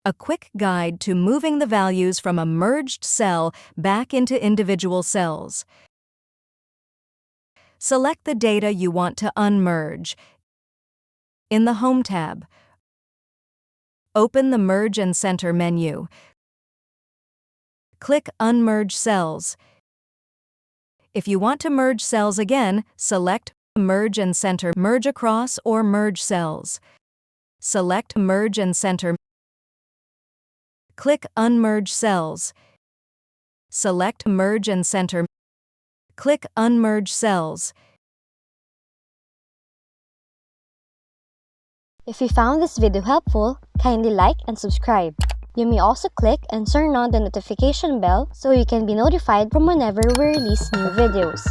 a quick guide to moving the values from a merged cell back into individual cells. Select the data you want to unmerge. In the Home tab, open the Merge and Center menu. Click Unmerge Cells. If you want to merge cells again, select Merge and Center, Merge Across, or Merge Cells. Select Merge and Center. Click Unmerge Cells. Select Merge and Center. Click Unmerge Cells. If you found this video helpful, kindly like and subscribe. You may also click and turn on the notification bell so you can be notified from whenever we release new videos.